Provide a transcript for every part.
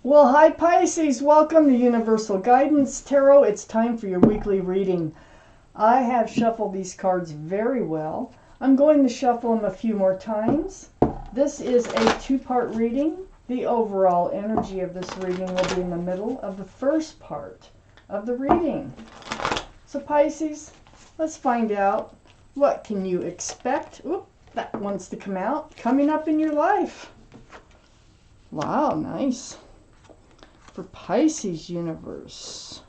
Well, hi Pisces, welcome to Universal Guidance Tarot. It's time for your weekly reading. I have shuffled these cards very well. I'm going to shuffle them a few more times. This is a two-part reading. The overall energy of this reading will be in the middle of the first part of the reading. So Pisces, let's find out, what can you expect? Oop, that wants to come out. Coming up in your life. Wow, nice. For Pisces universe.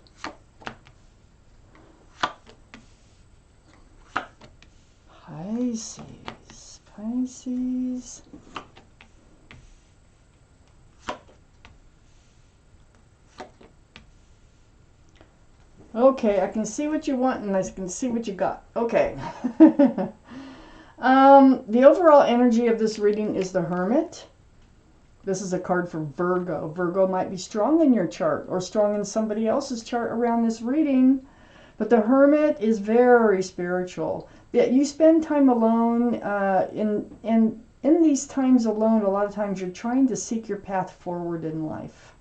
Pisces. Okay, I can see what you want and I can see what you got. Okay. The overall energy of this reading is the Hermit. This is a card for Virgo. Virgo might be strong in your chart or strong in somebody else's chart around this reading. But the Hermit is very spiritual. You spend time alone. In these times alone, a lot of times you're trying to seek your path forward in life.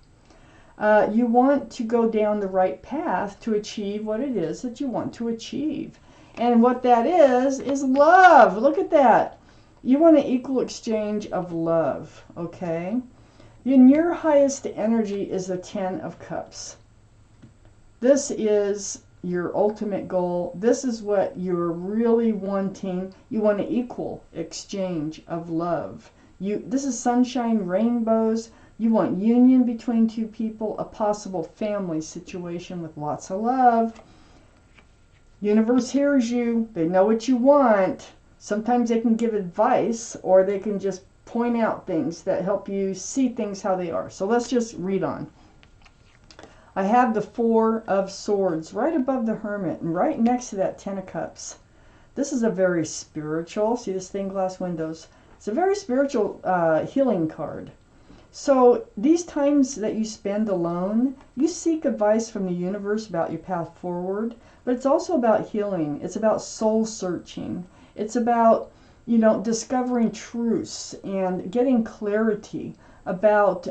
You want to go down the right path to achieve what it is that you want to achieve. And what that is love. Look at that. You want an equal exchange of love, okay? And your highest energy is the 10 of Cups. This is your ultimate goal. This is what you're really wanting. You want an equal exchange of love. This is sunshine, rainbows. You want union between two people, a possible family situation with lots of love. Universe hears you. They know what you want. Sometimes they can give advice or they can just point out things that help you see things how they are. So let's just read on. I have the 4 of Swords right above the Hermit and right next to that 10 of Cups. This is a very spiritual, see the stained glass windows? It's a very spiritual healing card. So these times that you spend alone, you seek advice from the universe about your path forward, but it's also about healing. It's about soul searching. It's about, discovering truths and getting clarity about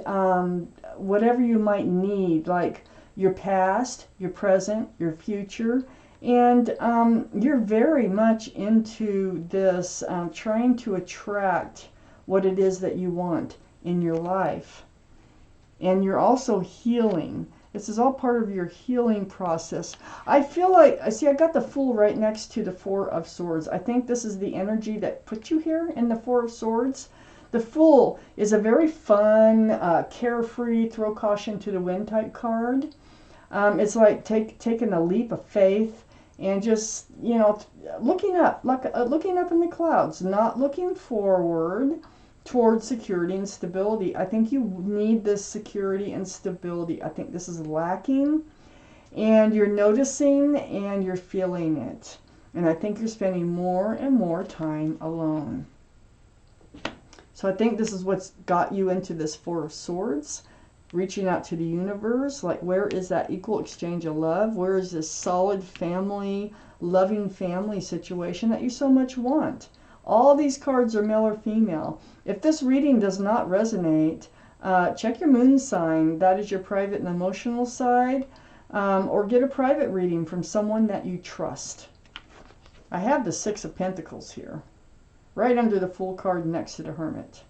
whatever you might need, like your past, your present, your future. And you're very much into this trying to attract what it is that you want in your life. And you're also healing. This is all part of your healing process. I feel like, I got the Fool right next to the 4 of Swords. I think this is the energy that put you here in the 4 of Swords. The Fool is a very fun, carefree, throw caution to the wind type card. It's like taking a leap of faith and just, looking up, looking up in the clouds, not looking forward towards security and stability. I think you need this security and stability. I think this is lacking, and you're noticing and you're feeling it. And I think you're spending more and more time alone. So I think this is what's got you into this 4 of Swords, reaching out to the universe, like where is that equal exchange of love? Where is this solid family, loving family situation that you so much want? All these cards are male or female. If this reading does not resonate, check your moon sign. That is your private and emotional side. Or get a private reading from someone that you trust. I have the 6 of Pentacles here, right under the Fool card next to the Hermit.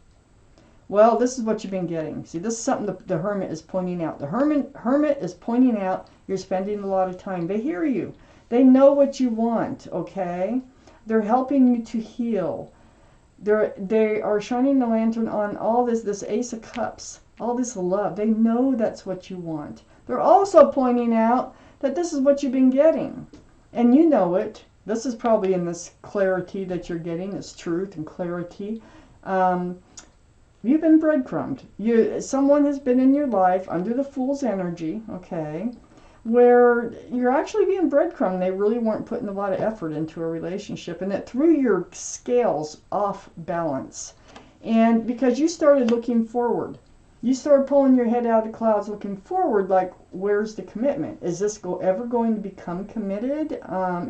Well, this is what you've been getting. See, this is something the Hermit is pointing out. The Hermit is pointing out you're spending a lot of time. They hear you. They know what you want, okay? They're helping you to heal. They are shining the lantern on all this Ace of Cups, all this love. They know that's what you want. They're also pointing out that this is what you've been getting. And you know it. This is probably in this clarity that you're getting, this truth and clarity. You've been breadcrumbed. Someone has been in your life under the Fool's energy, okay, where you're actually being breadcrumbed. They really weren't putting a lot of effort into a relationship, and it threw your scales off balance. And because you started looking forward, you started pulling your head out of the clouds, looking forward, like, where's the commitment? Is this ever going to become committed? Are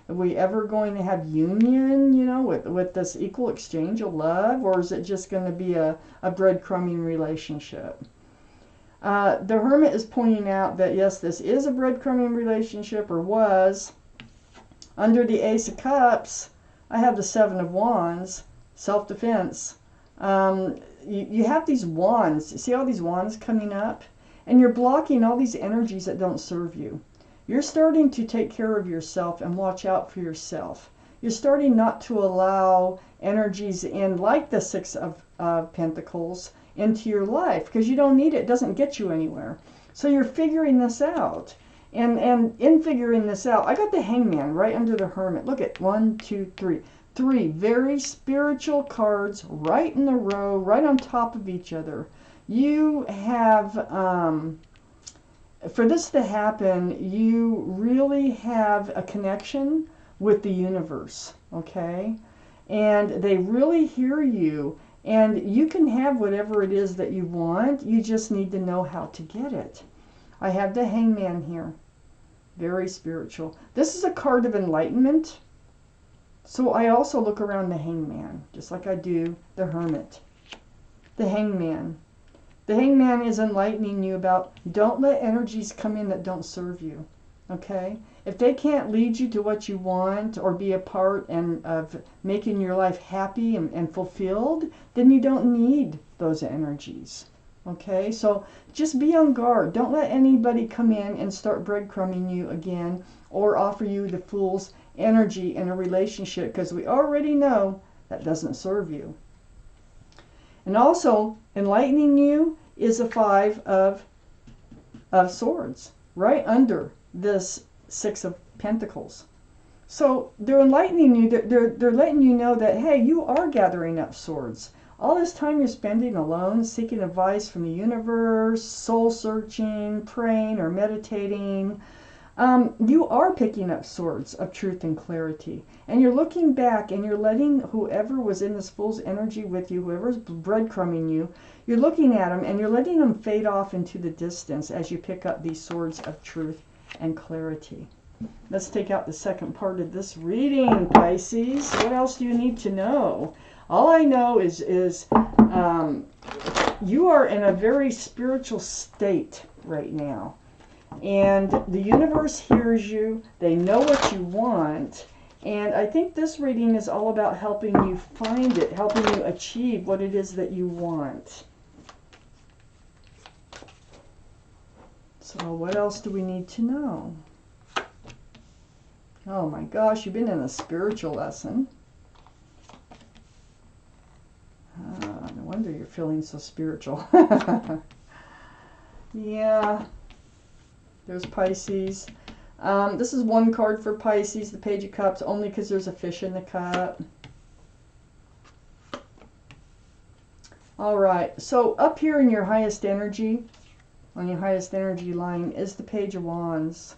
we ever going to have union, with this equal exchange of love, or is it just going to be a breadcrumbing relationship? The Hermit is pointing out that, yes, this is a breadcrumbing relationship, or was. Under the Ace of Cups, I have the Seven of Wands, self-defense. You have these wands. See all these wands coming up? And you're blocking all these energies that don't serve you. You're starting to take care of yourself and watch out for yourself. You're starting not to allow energies in, like the Six of Pentacles, into your life, because you don't need it. It doesn't get you anywhere. So you're figuring this out. And in figuring this out, I got the Hangman right under the Hermit. Look at 1, 2, 3. 3 very spiritual cards right in a row, right on top of each other. You have, for this to happen, you really have a connection with the universe, okay? And they really hear you. And you can have whatever it is that you want. You just need to know how to get it. I have the Hangman here. Very spiritual. This is a card of enlightenment. So I also look around the Hangman, just like I do the Hermit. The Hangman. The Hangman is enlightening you about, don't let energies come in that don't serve you. Okay? If they can't lead you to what you want or be a part of making your life happy and fulfilled, then you don't need those energies. Okay? So just be on guard. Don't let anybody come in and start breadcrumbing you again or offer you the Fool's energy in a relationship, because we already know that doesn't serve you. And also, enlightening you is a Five of Swords right under this Six of Pentacles. So they're enlightening you. They're letting you know that, hey, you are gathering up swords. All this time you're spending alone, seeking advice from the universe, soul searching, praying, or meditating, you are picking up swords of truth and clarity. And you're looking back and you're letting whoever was in this Fool's energy with you, whoever's breadcrumbing you, you're looking at them and you're letting them fade off into the distance as you pick up these swords of truth and clarity. Let's take out the second part of this reading, Pisces. What else do you need to know? All I know is you are in a very spiritual state right now. And the universe hears you. They know what you want. And I think this reading is all about helping you find it, helping you achieve what it is that you want. So what else do we need to know? Oh my gosh, you've been in a spiritual lesson. No wonder you're feeling so spiritual. Yeah. There's Pisces. This is one card for Pisces, the Page of Cups, only because there's a fish in the cup. All right, so up here in your highest energy, on your highest energy line, is the Page of Wands.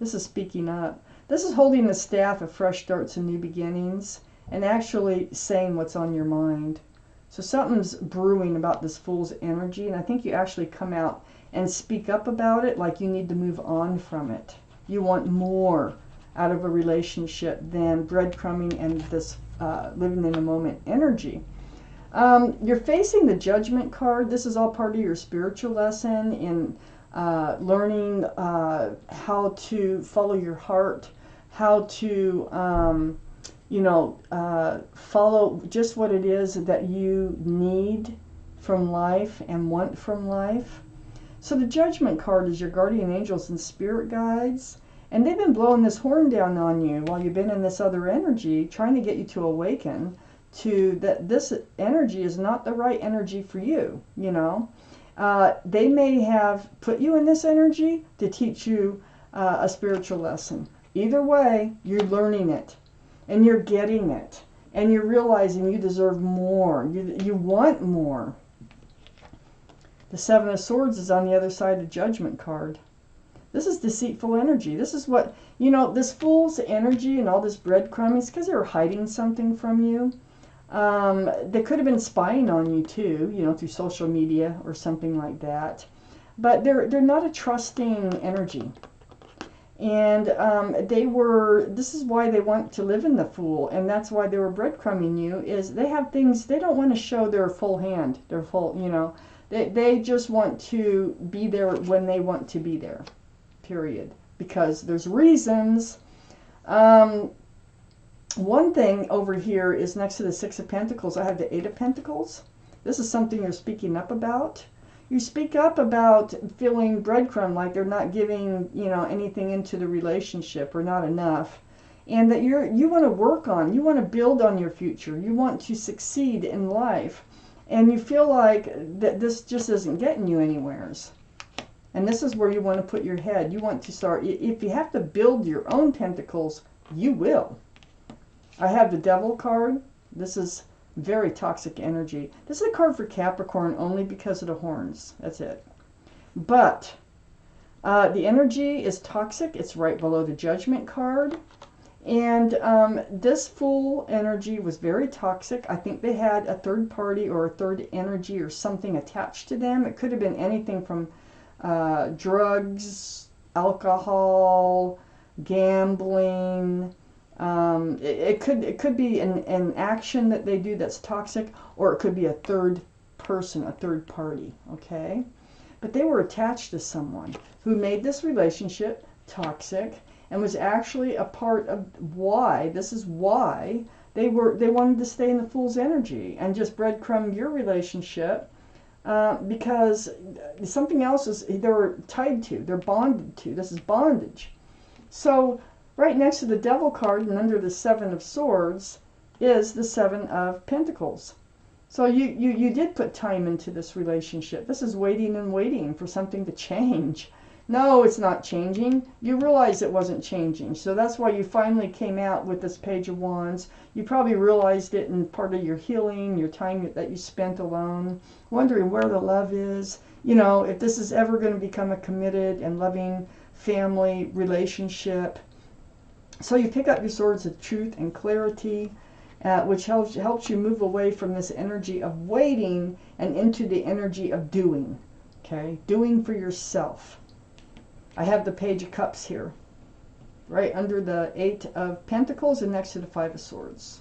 This is speaking up. This is holding the staff of fresh starts and new beginnings and actually saying what's on your mind. So something's brewing about this Fool's energy, and I think you actually come out and speak up about it like you need to move on from it. You want more out of a relationship than breadcrumbing and this living in the moment energy. You're facing the Judgment card. This is all part of your spiritual lesson in learning how to follow your heart, how to follow just what it is that you need from life and want from life. So the Judgment card is your guardian angels and spirit guides, and they've been blowing this horn down on you while you've been in this other energy, trying to get you to awaken to that this energy is not the right energy for you, you know. They may have put you in this energy to teach you a spiritual lesson. Either way, you're learning it, and you're getting it, and you're realizing you deserve more. You want more. The Seven of Swords is on the other side of the Judgment card. This is deceitful energy. This is what, this Fool's energy and all this breadcrumbing is because they were hiding something from you. They could have been spying on you too, through social media or something like that. But they're not a trusting energy. And this is why they want to live in the Fool, and that's why they were breadcrumbing you, is they have things, they don't want to show their full hand, their full, They just want to be there when they want to be there, period. Because there's reasons. One thing over here is next to the Six of Pentacles, I have the Eight of Pentacles. This is something you're speaking up about. You speak up about feeling breadcrumb, like they're not giving, you know, anything into the relationship or not enough. And that you want to work on, you want to build on your future. You want to succeed in life. And you feel like that this just isn't getting you anywheres. And this is where you want to put your head. You want to start, if you have to build your own pentacles, you will. I have the Devil card. This is very toxic energy. This is a card for Capricorn only because of the horns. That's it. But the energy is toxic. It's right below the Judgment card. And this Fool energy was very toxic. I think they had a third party or a third energy or something attached to them. It could have been anything from drugs, alcohol, gambling. It could be an action that they do that's toxic, or it could be a third person, a third party, okay? But they were attached to someone who made this relationship toxic and was actually a part of why, this is why they wanted to stay in the Fool's energy and just breadcrumb your relationship, because something else is they're tied to, they're bonded to. This is bondage. So right next to the Devil card and under the Seven of Swords is the Seven of Pentacles. So you did put time into this relationship. This is waiting and waiting for something to change. No, it's not changing. You realize it wasn't changing. So that's why you finally came out with this Page of Wands. You probably realized it in part of your healing, your time that you spent alone, wondering where the love is. You know, if this is ever going to become a committed and loving family relationship. So you pick up your swords of truth and clarity, which helps you move away from this energy of waiting and into the energy of doing. Okay, doing for yourself. I have the Page of Cups here, right under the Eight of Pentacles and next to the Five of Swords.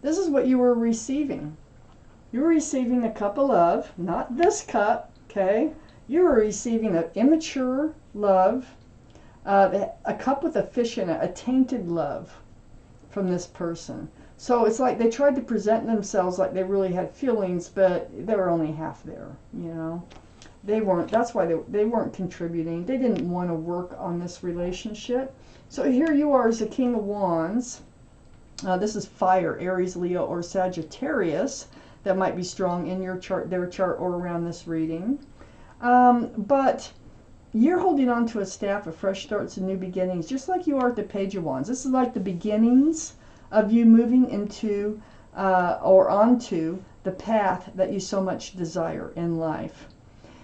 This is what you were receiving. You were receiving a cup of love, not this cup, okay? You were receiving an immature love, a cup with a fish in it, a tainted love from this person. So it's like they tried to present themselves like they really had feelings, but they were only half there, you know? They weren't, that's why they weren't contributing. They didn't want to work on this relationship. So here you are as the King of Wands. This is fire, Aries, Leo, or Sagittarius. That might be strong in your chart, their chart, or around this reading. But you're holding on to a staff of fresh starts and new beginnings, just like you are at the Page of Wands. This is like the beginnings of you moving into or onto the path that you so much desire in life.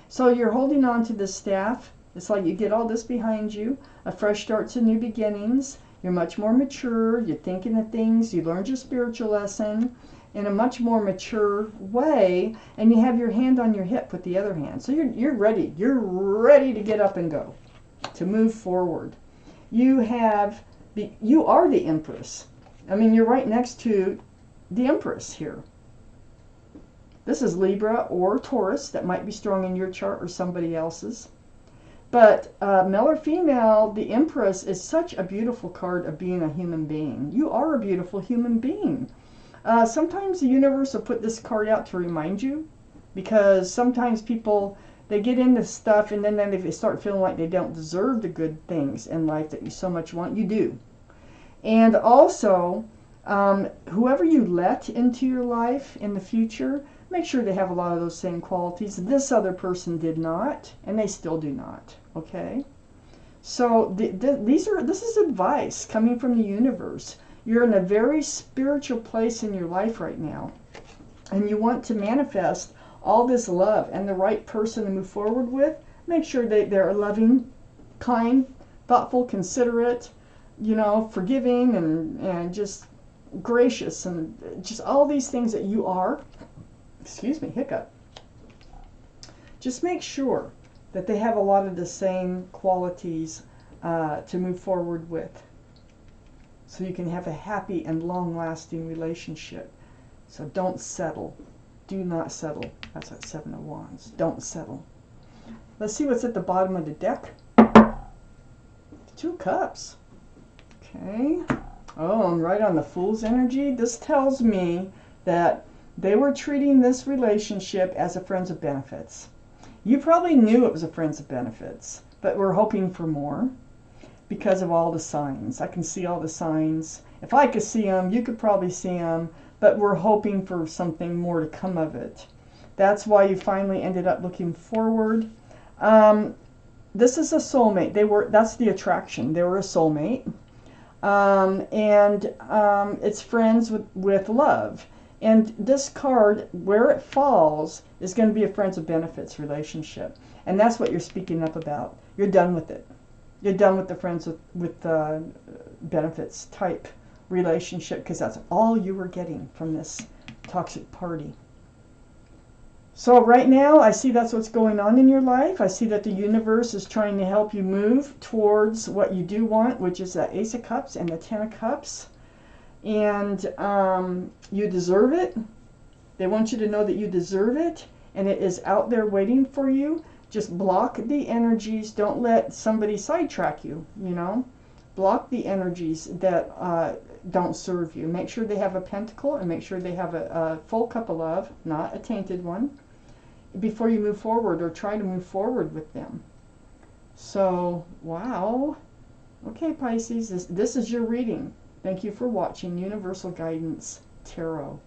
So you're holding on to this staff. It's like you get all this behind you, a fresh starts and new beginnings. You're much more mature. You're thinking of things. You learned your spiritual lesson in a much more mature way, and you have your hand on your hip with the other hand. So you're ready. You're ready to get up and go, to move forward. You are the Empress. I mean, you're right next to the Empress here. This is Libra or Taurus. That might be strong in your chart or somebody else's. But male or female, the Empress is such a beautiful card of being a human being. You are a beautiful human being. Sometimes the universe will put this card out to remind you, because sometimes people, they get into stuff and then they start feeling like they don't deserve the good things in life that you so much want. You do. And also, whoever you let into your life in the future, make sure they have a lot of those same qualities. This other person did not, and they still do not, okay? So this is advice coming from the universe. You're in a very spiritual place in your life right now, and you want to manifest all this love and the right person to move forward with. Make sure they're loving, kind, thoughtful, considerate, you know, forgiving, and just gracious, and just all these things that you are. Excuse me, hiccup. Just make sure that they have a lot of the same qualities to move forward with, so you can have a happy and long-lasting relationship. So don't settle. Do not settle. That's what 7 of Wands. Don't settle. Let's see what's at the bottom of the deck. 2 Cups. Okay. Oh, I'm right on the Fool's energy. This tells me that they were treating this relationship as a friends of benefits. You probably knew it was a friends of benefits, but we're hoping for more because of all the signs. I can see all the signs. If I could see them, you could probably see them, but we're hoping for something more to come of it. That's why you finally ended up looking forward. This is a soulmate. That's the attraction. They were a soulmate. It's friends with love. And this card, where it falls, is going to be a friends of benefits relationship. And that's what you're speaking up about. You're done with it. You're done with the friends with benefits type relationship, because that's all you were getting from this toxic party. So right now, I see that's what's going on in your life. I see that the universe is trying to help you move towards what you do want, which is the Ace of Cups and the 10 of Cups. And you deserve it. They want you to know that you deserve it, and it is out there waiting for you. Just block the energies. Don't let somebody sidetrack you, you know. Block the energies that don't serve you. Make sure they have a pentacle, and make sure they have a full cup of love, not a tainted one, before you move forward or try to move forward with them. So, wow. Okay, Pisces, this is your reading. Thank you for watching Universal Guidance Tarot.